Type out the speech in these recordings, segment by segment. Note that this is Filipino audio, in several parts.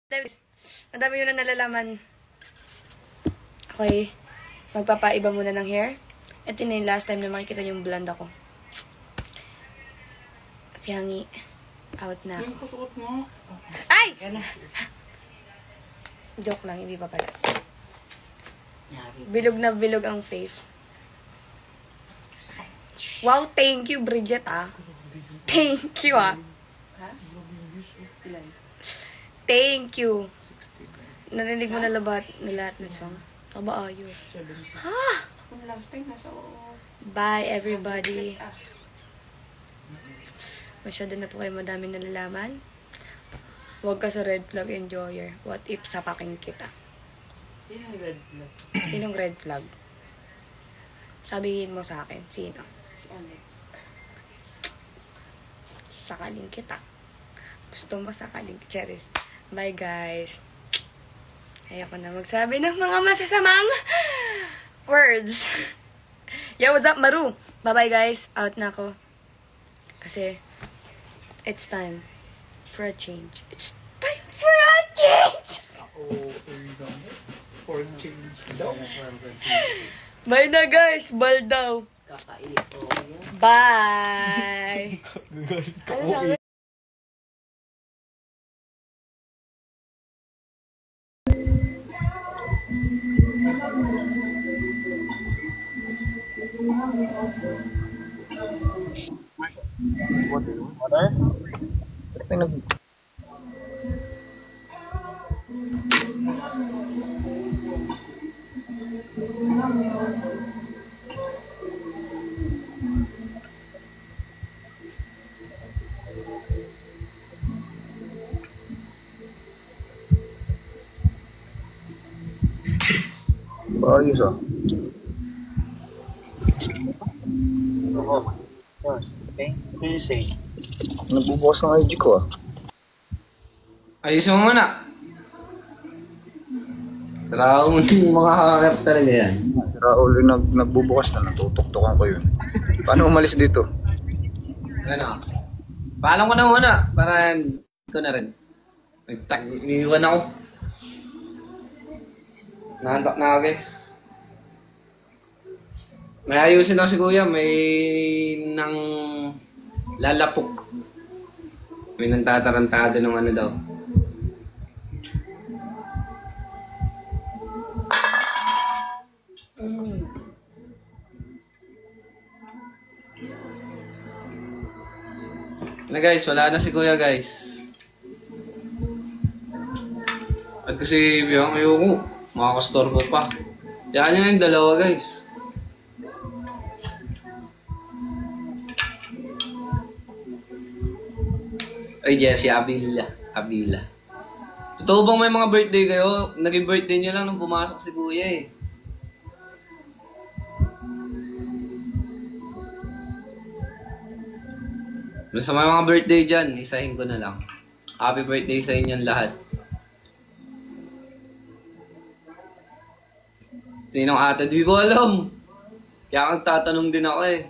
Madami yun na nalalaman. Okay. Magpapaiba muna ng hair. Ito na yung last time na makikita yung blonde ako. Fiyangi. Out na. Ay! Joke lang, hindi pa pala. Bilog na bilog ang face. Wow, thank you, Bridget, ah. Thank you, ah. Thank you. Narinig mo na lahat ng song? Aba, ayos. Ha? Bye, everybody. Masyado na po kayo madaming nalalaman. Huwag ka sa red flag enjoyer. What if sapakin kita? Sinong red flag? Sinong red flag? Sabihin mo sa akin. Sino? Si Alec. Sakaling kita. Gusto mo sakaling Cheris. Bye, guys. Ayoko na magsabi ng mga masasamang words. Yo, what's up, Maru? Bye-bye, guys. Out na ako. Kasi, it's time for a change. It's time for a change! For change daw. Bye na, guys. Bal daw. Kakainit ko. Bye! Ano sabi? Ayos ah. Okay, what do you say? Nagbubukas ng IG ko ah. Ayusin mo muna. Raul yung mga kakakap talaga yan. Si Raul yung nagbubukas na, natutuktukan ko yun. Paano umalis dito? Ano? Paalam ko na muna para ito na rin. Iniiwan ako. Nahantak na ako, guys. May ayusin ako si Kuya. May nang lalapok. May nang tatarantado ng ano daw. Na guys, wala na si Kuya, guys. At kasi biyang ayoko, makakastorbo pa. Yan yun yung dalawa, guys. Ay, Jessie, Abila. Totoo bang may mga birthday kayo? Naging birthday niyo lang nung pumasok si Kuya eh. Sa mga birthday dyan, isahin ko na lang. Happy birthday sa inyong lahat. Sinong ate? Di ko alam. Kaya kang tatanong din ako eh.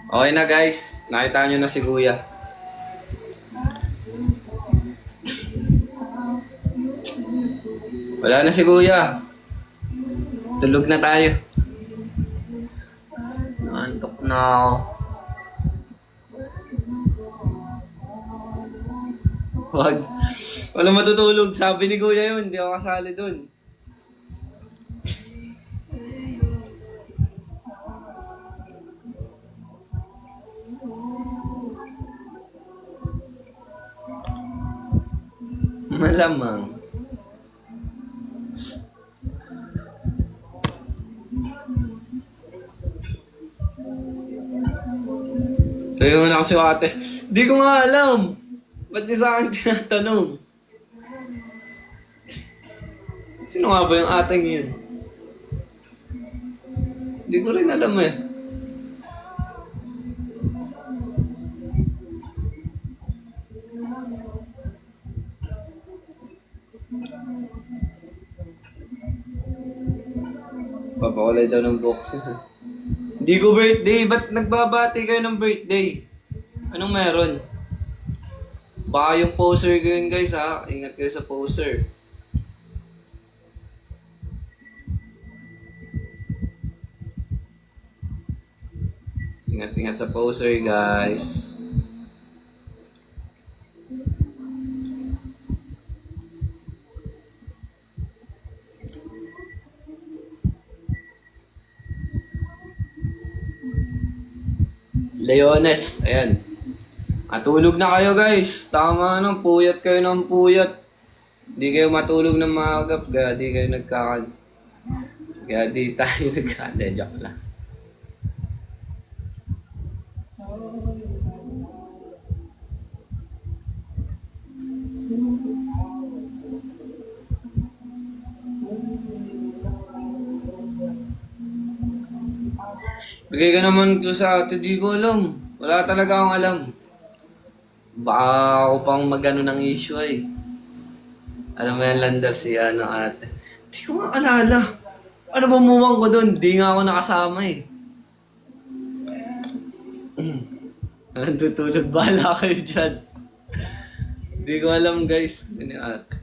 Okay na guys, nakita nyo na si Kuya. Wala na si Kuya. Tulog na tayo. Antok na ako. Wag. Wala matutulog. Sabi ni Kuya yun, hindi ako kasali dun. Malamang. Sabi mo na ako si ate. Di ko nga alam. Ba't niya sa akin tinatanong? Sino nga ba yung ateng yun? Hindi ko rin alam eh. Papakulay daw ng boxing. Hindi ko birthday. Ba't nagbabati kayo ng birthday? Anong meron? Baka yung poser ko yun guys ha. Ingat kayo sa poser. Ingat-ingat sa poser guys. Leones, ayan. Matulog na kayo guys. Tama nang puyat kayo ng puyat. Hindi kayo matulog ng maagap. Kaya di kayo Kaya di tayo Joke lang. Bigay ka naman ko sa ate, di ko alam. Wala talaga akong alam. Baka ako pang magano ng issue ay. Alam mo yan, Landa, si ate. Di ko maalala. Ano ba muwang ko doon? Di nga ako nakasama eh. Anong tutulog? Bahala kayo dyan. Di ko alam guys. Sino ate?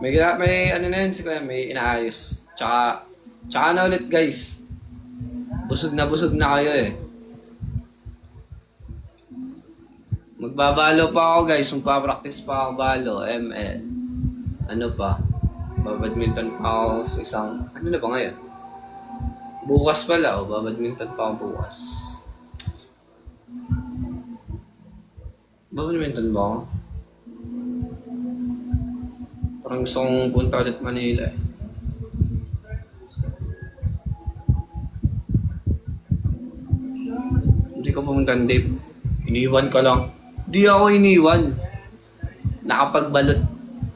may ano na yun si Kuya, may inaayos. Tsaka na ulit guys. Busog na kayo eh. Magbabalo pa ako guys. Magpapractice pa ako balo. ML. Ano pa? Babadminton pa ako sa isang... Ano na ba ngayon? Bukas pala o. Babadminton pa ako bukas. Babadminton ba ako? Parang gusto kong punta ulit Manila eh. Hindi ko pumunta Dave. Iniwan ko lang. Di ako iniwan. Nakapagbalot.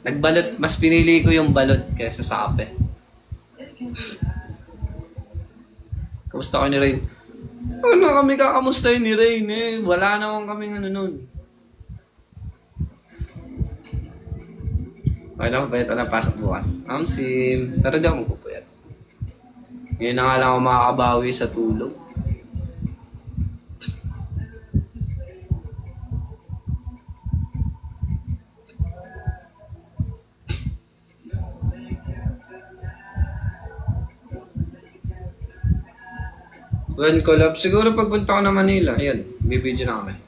Nagbalot. Mas pinili ko yung balot kaysa sa kape. Kamusta ko ni Rain? Ano kami kakamustahin ni Rain eh. Wala naman kaming ano nun. Okay lang, bayad na pasok bukas. Sim. Tara daw magpupuyat. Ngayon na nga lang ako makakabawi sa tulog. When collab, siguro pagpunta ko na Manila, ayan, bibidyo na kami.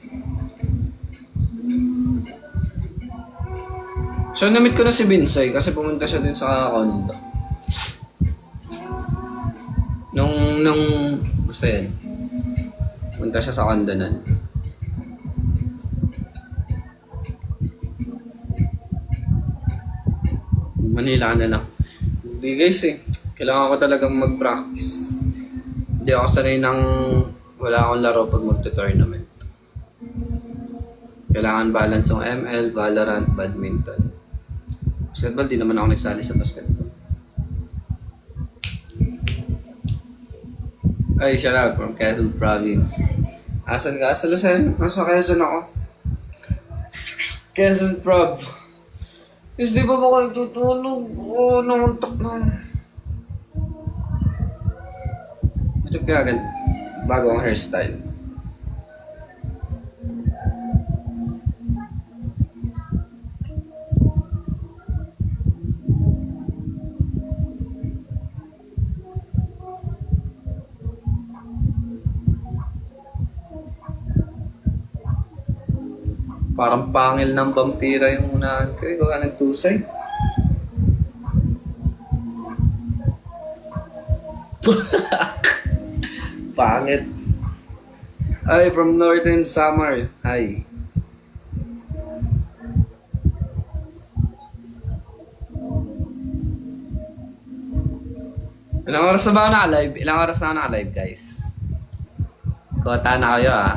So, namit ko na si Binsay kasi pumunta siya din sa condo. Basta yan. Pumunta siya sa condo nun. Manila na lang. Hindi guys eh. Kailangan ko talagang mag-practice. Hindi ako sanay ng wala akong laro pag magto-tournament. Kailangan balance yung ML, Valorant, Badminton. Basketball, di naman ako nagsali sa basketball. Ay, shout out from Quezon Province. Asan ka? Sa Lucen? Nasa Quezon ako. Quezon Prov. Is di ba kayo tutulog? Oo, namuntak na. Ito kaya agad. Bago ang hairstyle. Parang pangil ng vampira yung unahan ko. Ikaw ka nagtusay. Pangit. Ay, from Northern Samar. Hi. Ilang oras na ba ako naka-live? Ilang oras na ako naka-live, guys? Kota na kayo, ah.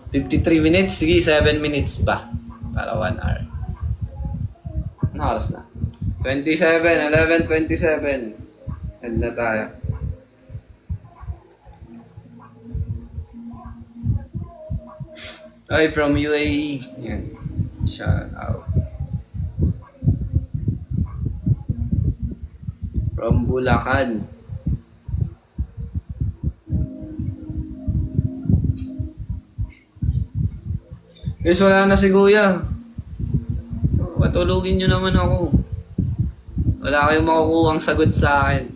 53 minutes. Sige, 7 minutes pa. Para 1 hour. oras na? 27, 11:27. End na tayo. Ay, from UAE. Yan. Shout out. From Bulacan. Guys, wala na si Kuya. Patulugin nyo naman ako. Wala kayong makukuhang sagot sa akin.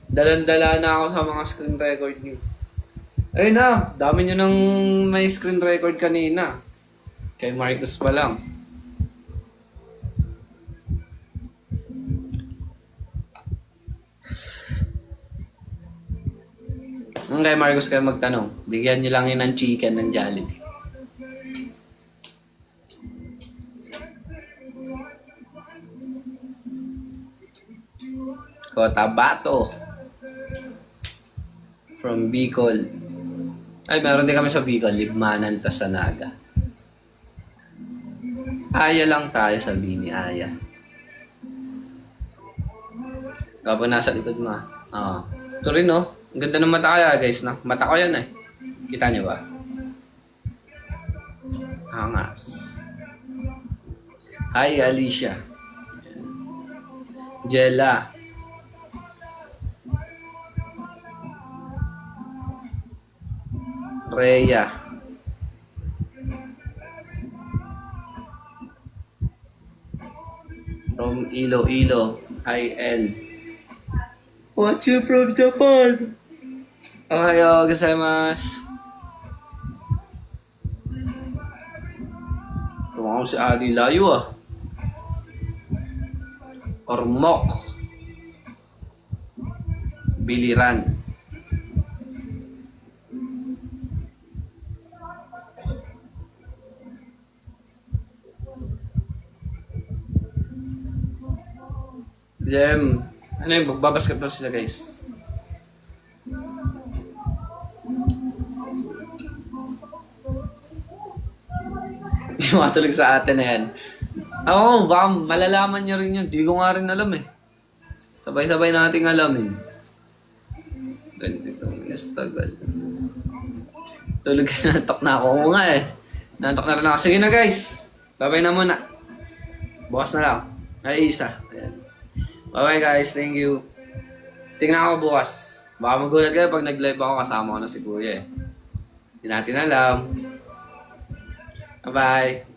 Dalan-dala na ako sa mga screen record nyo. Ayun na, dami nyo nang may screen record kanina. Kay Marcus pa lang. Kay Marcus kayo magtanong. Bigyan nyo lang yun ng chicken ng Jollibee. Cotabato. From Bicol. Ay, meron din kami sa Bicol. Libmanan, Tasanaga. Aya lang tayo, sabihin ni Aya. Kapag nasa likod mo. Oo. Ito rin, no? Ang ganda ng mata kaya, guys. Na? Mata ko yan, eh. Kita niyo ba? Angas. Hi, Alicia. Jella. Rhea. From Iloilo. Hi, L. Watch you from Japan. Ohayo gozaimasu. Tumawag si Ali layo ah. Ormoc. Biliran. Jem, ano yung magbabasketball sila guys? Hindi matulog sa atin na yan. Oo, baka malalaman nyo rin yun. Di ko nga rin alam eh. Sabay-sabay nating alamin. 22 minutes tagal. Tulog na, natok na ako. Oo nga eh. Natok na rin ako. Sige na guys. Babay na muna. Bukas na lang. Ay, isa. Ayan. Bye-bye guys, thank you. Tingnan ako bukas. Baka magulat kayo pag nag-live ako kasama ko na si Kuya eh. Hindi natin alam. Bye-bye.